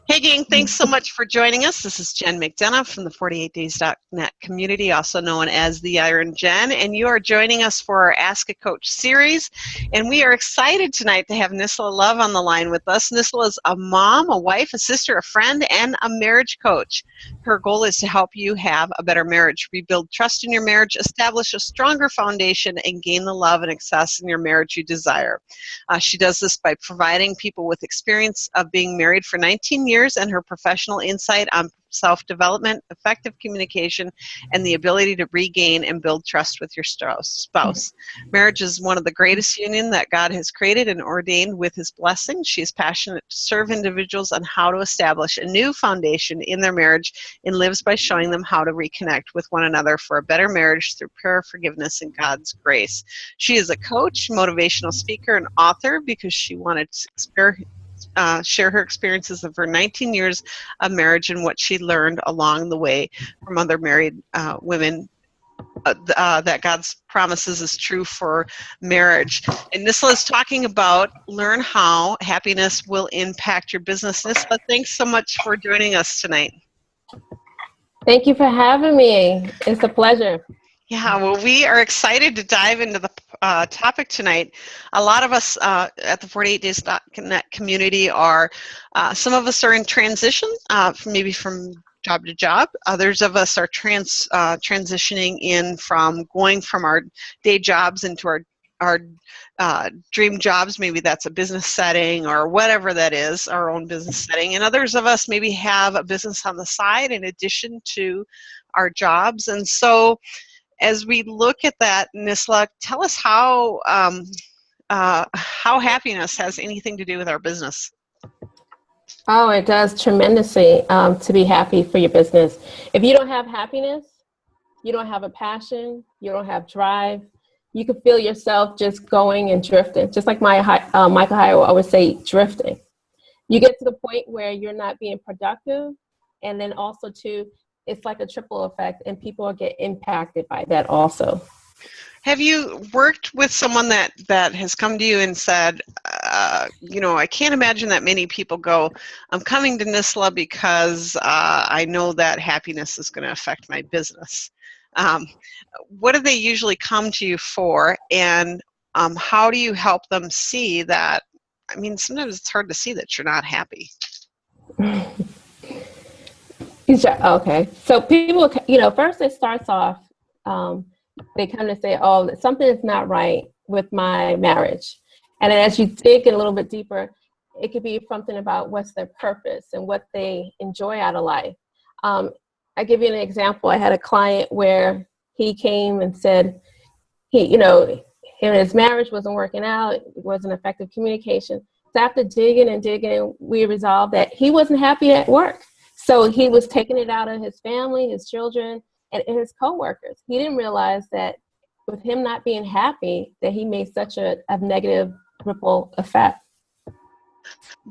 Hey gang, thanks so much for joining us. This is Jen McDonough from the 48days.net community, also known as the Iron Jen, and you are joining us for our Ask a Coach series. And we are excited tonight to have Nisla Love on the line with us. Nisla is a mom, a wife, a sister, a friend, and a marriage coach. Her goal is to help you have a better marriage, rebuild trust in your marriage, establish a stronger foundation, and gain the love and success in your marriage you desire. She does this by providing people with experience of being married for 19 years and her professional insight on self-development, effective communication, and the ability to regain and build trust with your spouse. Marriage is one of the greatest unions that God has created and ordained with His blessing. She is passionate to serve individuals on how to establish a new foundation in their marriage and lives by showing them how to reconnect with one another for a better marriage through prayer, forgiveness, and God's grace. She is a coach, motivational speaker, and author because she wanted to share her experiences of her 19 years of marriage and what she learned along the way from other married women, that God's promises is true for marriage. And Nisla is talking about learn how happiness will impact your business. Nisla, thanks so much for joining us tonight. Thank you for having me. It's a pleasure. Yeah, well, we are excited to dive into the topic tonight. A lot of us at the 48days.net community are, some of us are in transition, maybe from job to job. Others of us are transitioning in from going from our day jobs into our dream jobs. Maybe that's a business setting or whatever that is, our own business setting. And others of us maybe have a business on the side in addition to our jobs. And so as we look at that, Nisla, tell us how happiness has anything to do with our business. Oh, it does tremendously to be happy for your business. If you don't have happiness, you don't have a passion, you don't have drive, you can feel yourself just going and drifting. Just like Michael Hyatt always say, drifting. You get to the point where you're not being productive, and then also too, it's like a triple effect, and people get impacted by that also. Have you worked with someone that has come to you and said, I can't imagine that many people go, I'm coming to Nisla because I know that happiness is going to affect my business. What do they usually come to you for, and how do you help them see that? I mean, sometimes it's hard to see that you're not happy. Okay, so people, first it starts off, they come to say, oh, something is not right with my marriage. And then as you dig in a little bit deeper, it could be something about what's their purpose and what they enjoy out of life. I give you an example. I had a client where he came and said, his marriage wasn't working out, it wasn't effective communication. So after digging and digging, we resolved that he wasn't happy at work. So he was taking it out of his family, his children, and his coworkers. He didn't realize that with him not being happy, that he made such a negative ripple effect.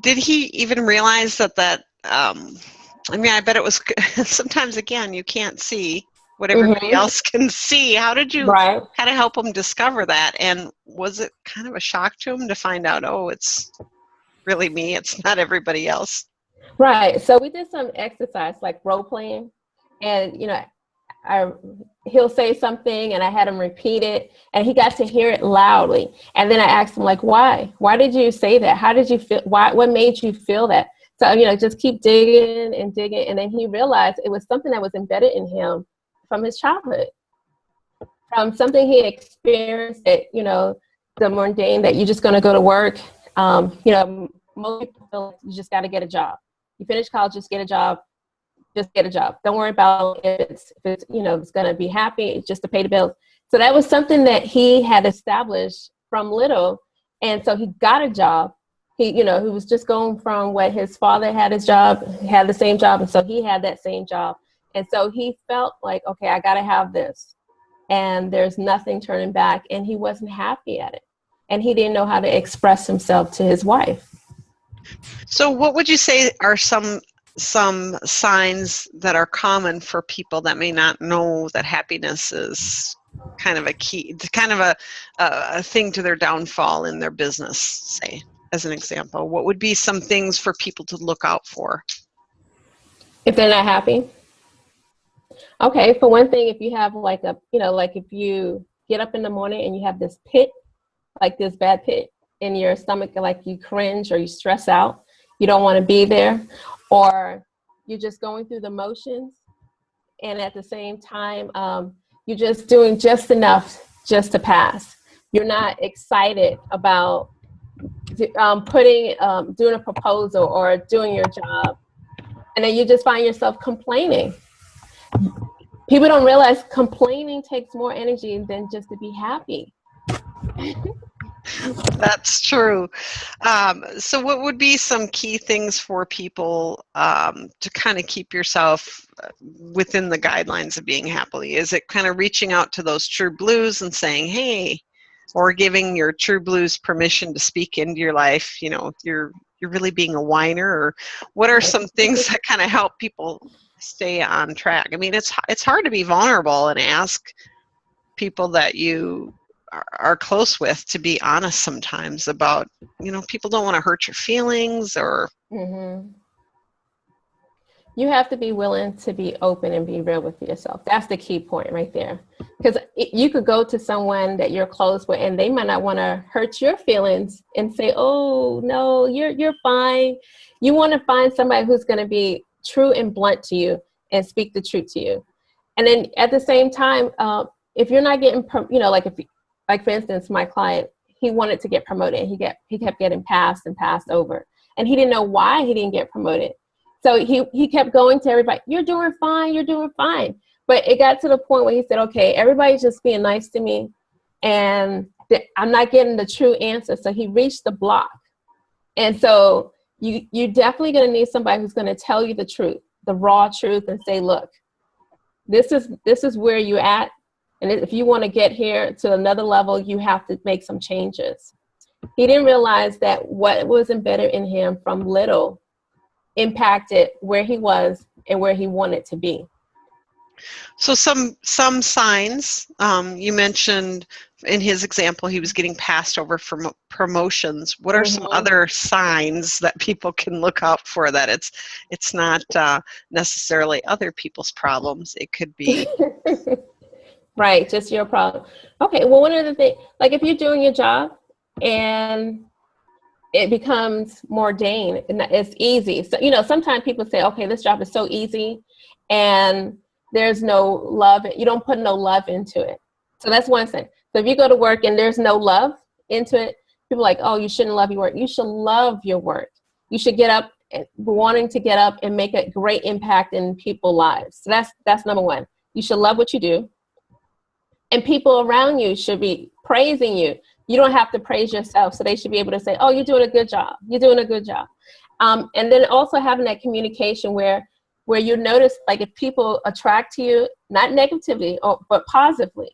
Did he even realize that I bet it was, sometimes again, you can't see what everybody else can see. How did you kind of help him discover that? And was it kind of a shock to him to find out, oh, it's really me, it's not everybody else? Right. So we did some exercise like role playing, and he'll say something and I had him repeat it, and he got to hear it loudly. And then I asked him, like, why? Why did you say that? How did you feel? What made you feel that? So, just keep digging and digging. And then he realized it was something that was embedded in him from his childhood, from something he experienced at, the mundane, that you're just going to go to work. Most people feel like you just got to get a job. You finish college, just get a job. Just get a job. Don't worry about if it's going to be happy, just to pay the bills. So that was something that he had established from little. And so he got a job. He was just going from what his father had his job, had the same job. And so he had that same job. And so he felt like, okay, I got to have this. And there's nothing turning back. And he wasn't happy at it. And he didn't know how to express himself to his wife. So what would you say are some signs that are common for people that may not know that happiness is kind of a key, kind of a thing to their downfall in their business, say, as an example? What would be some things for people to look out for? If they're not happy? Okay, for one thing, if you have like a, like if you get up in the morning and you have this pit, like this bad pit in your stomach, like you cringe or you stress out, you don't want to be there, or you're just going through the motions, and at the same time, you're just doing just enough just to pass. You're not excited about doing a proposal or doing your job, and then you just find yourself complaining. People don't realize complaining takes more energy than just to be happy. That's true. So what would be some key things for people to kind of keep yourself within the guidelines of being happy? Is it kind of reaching out to those true blues and saying, hey, or giving your true blues permission to speak into your life? You're really being a whiner, or what are some things that kind of help people stay on track? I mean, it's hard to be vulnerable and ask people that you are close with to be honest sometimes about, people don't want to hurt your feelings, or you have to be willing to be open and be real with yourself. That's the key point right there. Because you could go to someone that you're close with and they might not want to hurt your feelings and say, oh no, you're fine. You want to find somebody who's going to be true and blunt to you and speak the truth to you. And then at the same time, if you're not getting, like for instance, my client, he wanted to get promoted. He kept getting passed and passed over, and he didn't know why he didn't get promoted. So he kept going to everybody, you're doing fine, you're doing fine. But it got to the point where he said, okay, everybody's just being nice to me, and I'm not getting the true answer. So he reached the block. And so you're definitely going to need somebody who's going to tell you the truth, the raw truth, and say, look, this is where you're at. And if you want to get here to another level, you have to make some changes. He didn't realize that what was embedded in him from little impacted where he was and where he wanted to be. So some signs, you mentioned in his example, he was getting passed over for promotions. What are some other signs that people can look out for that it's not necessarily other people's problems? It could be right, just your problem. Okay, well, one of the things, like if you're doing your job and it becomes mundane and it's easy. So, sometimes people say, okay, this job is so easy and there's no love. You don't put no love into it. So that's one thing. So if you go to work and there's no love into it, people are like, oh, you shouldn't love your work. You should love your work. You should get up wanting to get up and make a great impact in people's lives. So that's number one. You should love what you do. And people around you should be praising you. You don't have to praise yourself. So they should be able to say, oh, you're doing a good job. You're doing a good job. And then also having that communication where you notice, like if people attract to you, not negatively, but positively,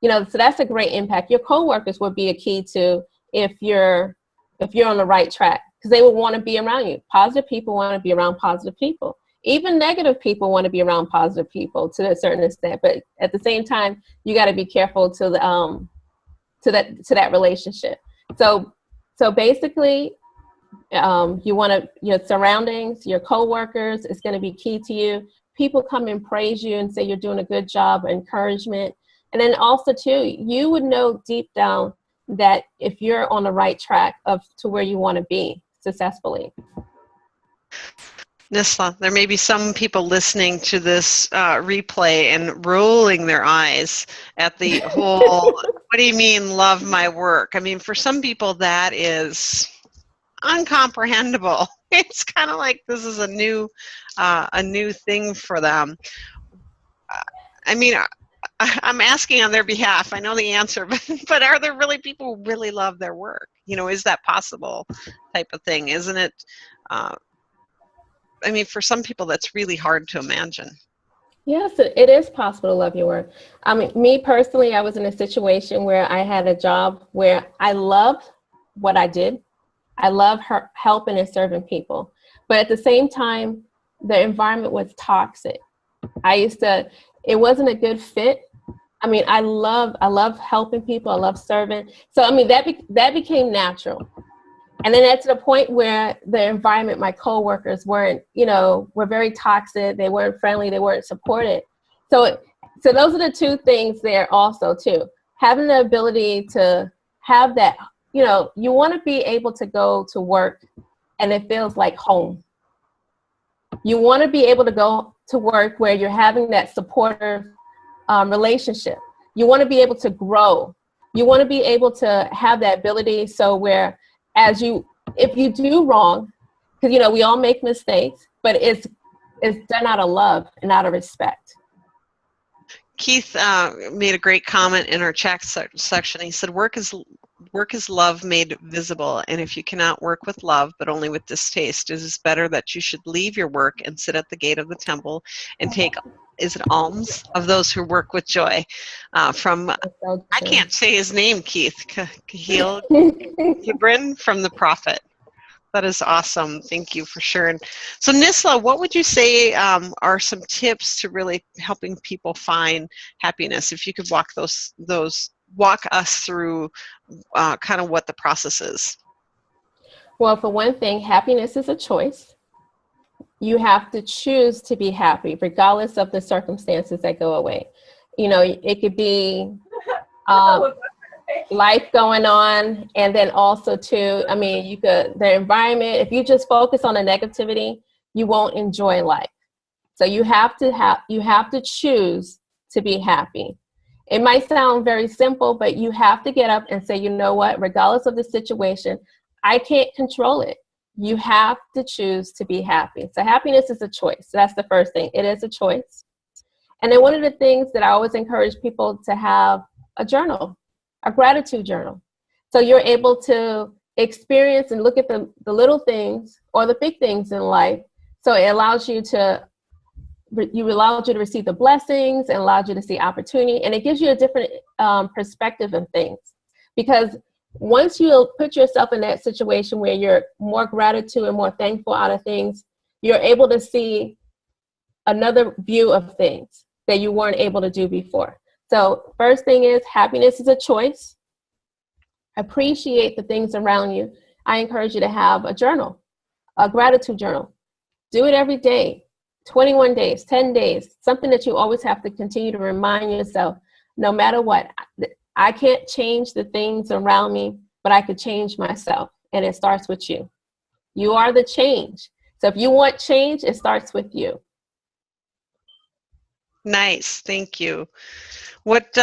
so that's a great impact. Your coworkers would be a key to if you're on the right track, because they would want to be around you. Positive people want to be around positive people. Even negative people want to be around positive people to a certain extent. But at the same time, you got to be careful to that relationship. So basically, you want to, your surroundings, your coworkers is going to be key to you. People come and praise you and say you're doing a good job, encouragement. And then also too, you would know deep down that if you're on the right track to where you want to be successfully. Nisla, there may be some people listening to this replay and rolling their eyes at the whole, what do you mean love my work? I mean, for some people that is uncomprehendable. It's kind of like this is a new thing for them. I mean, I'm asking on their behalf. I know the answer, but are there really people who really love their work? Is that possible type of thing? Isn't it? I mean, for some people, that's really hard to imagine. Yes, it is possible to love your work. I mean, me personally, I was in a situation where I had a job where I loved what I did. I love helping and serving people. But at the same time, the environment was toxic. It wasn't a good fit. I mean, I love helping people. I love serving. So, I mean, that became natural. And then that's to the point where the environment, my coworkers weren't, were very toxic. They weren't friendly. They weren't supported. So those are the two things there also too. Having the ability to have that, you want to be able to go to work and it feels like home. You want to be able to go to work where you're having that supportive relationship. You want to be able to grow. You want to be able to have that ability so where if you do wrong, because we all make mistakes, but it's done out of love and out of respect. Keith made a great comment in our chat section. He said, work is love made visible, and if you cannot work with love but only with distaste, it is better that you should leave your work and sit at the gate of the temple and take, is it alms of those who work with joy? From, I can't say his name, Keith, Kahil Gibran from the Prophet. That is awesome. Thank you for sharing. So Nisla, what would you say are some tips to really helping people find happiness? If you could walk us through kind of what the process is. Well, for one thing, happiness is a choice. You have to choose to be happy, regardless of the circumstances that go away. It could be life going on, and then also too, the environment, if you just focus on the negativity, you won't enjoy life. So you have to choose to be happy. It might sound very simple, but you have to get up and say, you know what, regardless of the situation, I can't control it. You have to choose to be happy. So happiness is a choice. So that's the first thing. It is a choice. And then one of the things that I always encourage people to have a journal, a gratitude journal. So you're able to experience and look at the little things or the big things in life. So it allows you to receive the blessings and allows you to see opportunity. And it gives you a different perspective of things. Because once you put yourself in that situation where you're more gratitude and more thankful out of things, you're able to see another view of things that you weren't able to do before. So first thing is, happiness is a choice. Appreciate the things around you. I encourage you to have a journal, a gratitude journal. Do it every day, 21 days, 10 days, something that you always have to continue to remind yourself, no matter what, I can't change the things around me, but I could change myself. And it starts with you. You are the change. So if you want change, it starts with you. Nice, thank you. What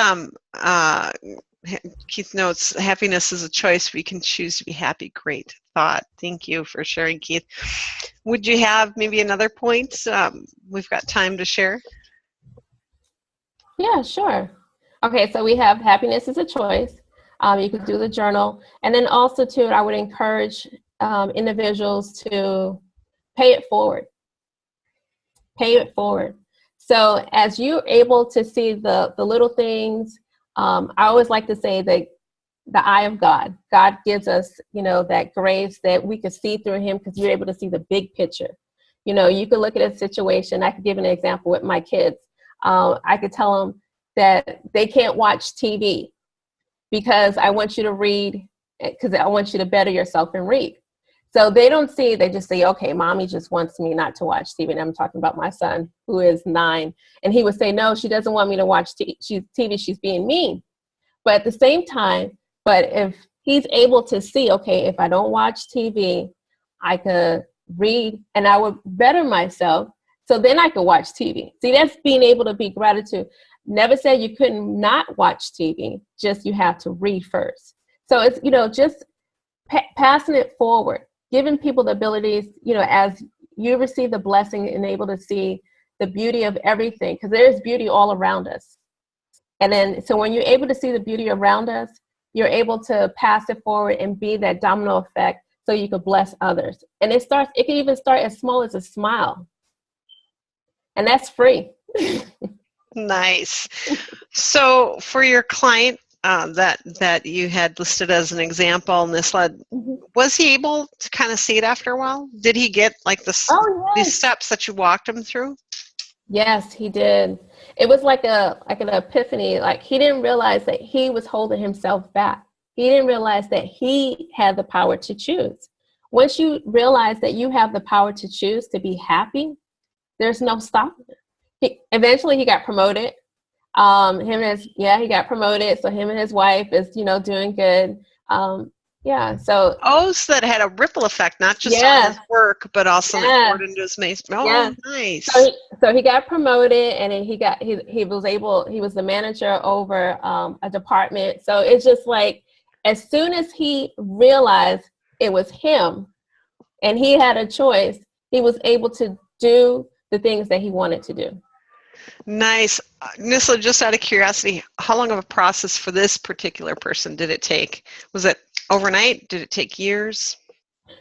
Keith notes, happiness is a choice. We can choose to be happy. Great thought. Thank you for sharing, Keith. Would you have maybe another point? We've got time to share. Yeah, sure. Okay, so we have happiness is a choice. You could do the journal. And then also too, I would encourage individuals to pay it forward. Pay it forward. So as you're able to see the little things, I always like to say that the eye of God gives us, that grace that we could see through him because you're able to see the big picture. You could look at a situation. I could give an example with my kids. I could tell them that they can't watch TV because I want you to read, because I want you to better yourself and read. So they don't see, they just say, okay, mommy just wants me not to watch TV. And I'm talking about my son who is 9. And he would say, no, she doesn't want me to watch TV. She's being mean. But at the same time, but if he's able to see, okay, if I don't watch TV, I could read and I would better myself. So then I could watch TV. See, that's being able to be gratitude. Never said you couldn't not watch TV, just you have to read first. So it's, just passing it forward, giving people the abilities, as you receive the blessing and able to see the beauty of everything, because there is beauty all around us. And then, so when you're able to see the beauty around us, you're able to pass it forward and be that domino effect so you could bless others. And it can even start as small as a smile. And that's free. Nice. So for your client that you had listed as an example, Nisla, was he able to kind of see it after a while? Did he get like these steps that you walked him through? Yes, he did. It was like an epiphany. Like he didn't realize that he was holding himself back. He didn't realize that he had the power to choose. Once you realize that you have the power to choose to be happy, there's no stopping it. Eventually he got promoted. He got promoted. So him and his wife is, doing good. So. Oh, so that had a ripple effect, not just on Yes. his work, but also Yes. poured into his mace. Oh, Yes. nice. So he got promoted, and then he was the manager over a department. So it's just like, as soon as he realized it was him and he had a choice, he was able to do the things that he wanted to do. Nice. Nisla, just out of curiosity, how long of a process for this particular person did it take? Was it overnight? Did it take years?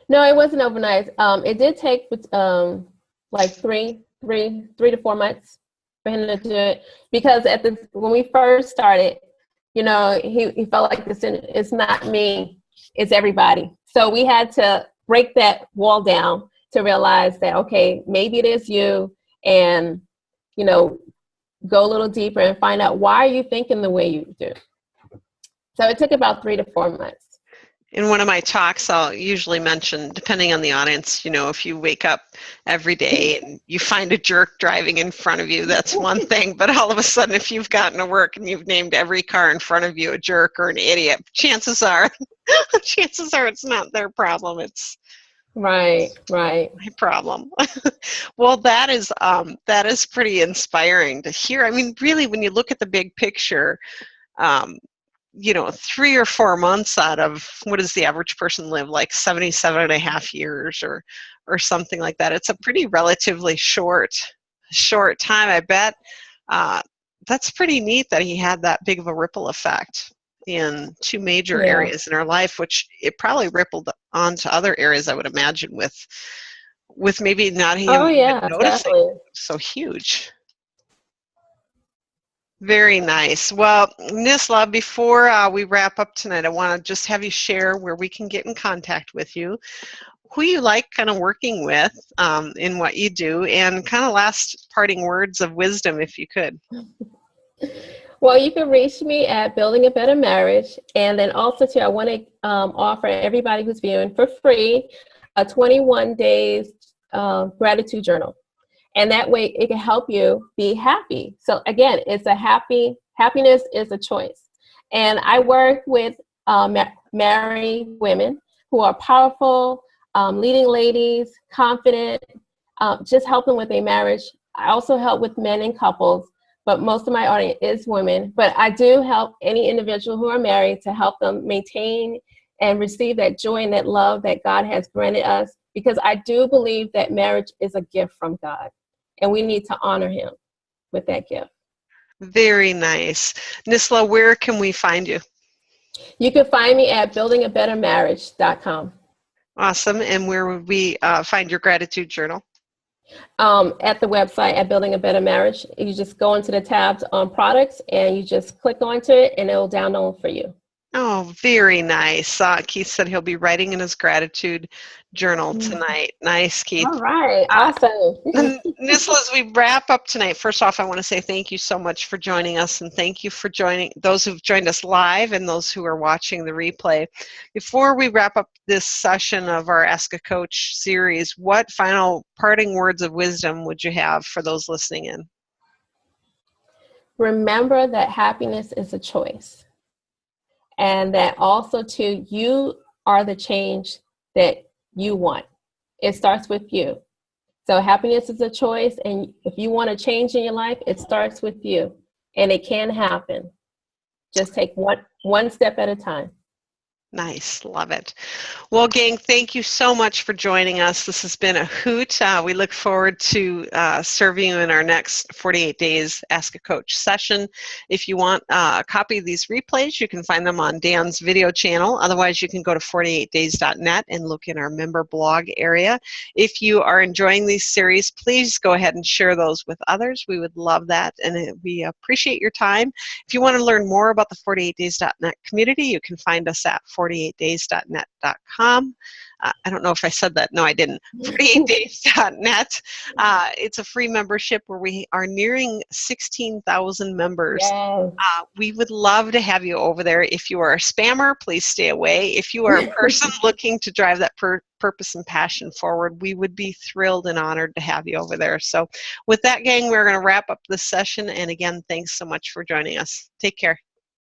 No, it wasn't overnight. It did take like three to 4 months for him to do it, because when we first started, he felt like it's not me, it's everybody. So we had to break that wall down to realize that, okay, maybe it is you, and go a little deeper and find out, why are you thinking the way you do. So it took about 3 to 4 months. In one of my talks, I'll usually mention, depending on the audience, if you wake up every day and you find a jerk driving in front of you, that's one thing. But all of a sudden, if you've gotten to work and you've named every car in front of you a jerk or an idiot, chances are it's not their problem. It's right my problem. Well, that is pretty inspiring to hear. I mean, really, when you look at the big picture, 3 or 4 months out of, what does the average person live, like 77.5 years or something like that. It's a pretty relatively short time. I bet that's pretty neat that he had that big of a ripple effect in 2 major areas in our life, which it probably rippled onto other areas, I would imagine, with maybe not him even noticing. Definitely. So huge. Very nice. Well, Nisla, before we wrap up tonight, I want to just have you share where we can get in contact with you, who you like kind of working with in what you do, and kind of last parting words of wisdom, if you could. Well, you can reach me at Building a Better Marriage. And then also, too, I want to offer everybody who's viewing for free a 21 days gratitude journal. And that way it can help you be happy. So again, it's happiness is a choice. And I work with married women who are powerful, leading ladies, confident, just helping with their marriage. I also help with men and couples, but most of my audience is women. But I do help any individual who are married to help them maintain and receive that joy and that love that God has granted us, because I do believe that marriage is a gift from God. And we need to honor him with that gift. Very nice. Nisla, where can we find you? You can find me at buildingabettermarriage.com. Awesome. And where would we find your gratitude journal? At the website at Building a Better Marriage. You just go into the tabs on products and you just click onto it and it will download for you. Oh, very nice. Keith said he'll be writing in his gratitude journal tonight. Nice, Keith. All right. Awesome. Nisla, as we wrap up tonight, first off, I want to say thank you so much for joining us, and thank you for joining those who've joined us live and those who are watching the replay. Before we wrap up this session of our Ask a Coach series, what final parting words of wisdom would you have for those listening in? Remember that happiness is a choice. And that also, too, you are the change that you want. It starts with you. So happiness is a choice. And if you want to change in your life, it starts with you. And it can happen. Just take one step at a time. Nice. Love it. Well, gang, thank you so much for joining us. This has been a hoot. We look forward to serving you in our next 48 Days Ask a Coach session. If you want a copy of these replays, you can find them on Dan's video channel. Otherwise, you can go to 48days.net and look in our member blog area. If you are enjoying these series, please go ahead and share those with others. We would love that, and we appreciate your time. If you want to learn more about the 48days.net community, you can find us at 48days.net.com. I don't know if I said that. No, I didn't. 48days.net. It's a free membership where we are nearing 16,000 members. Yes. We would love to have you over there. If you are a spammer, please stay away. If you are a person looking to drive that purpose and passion forward, we would be thrilled and honored to have you over there. So with that, gang, we're going to wrap up this session. And again, thanks so much for joining us. Take care.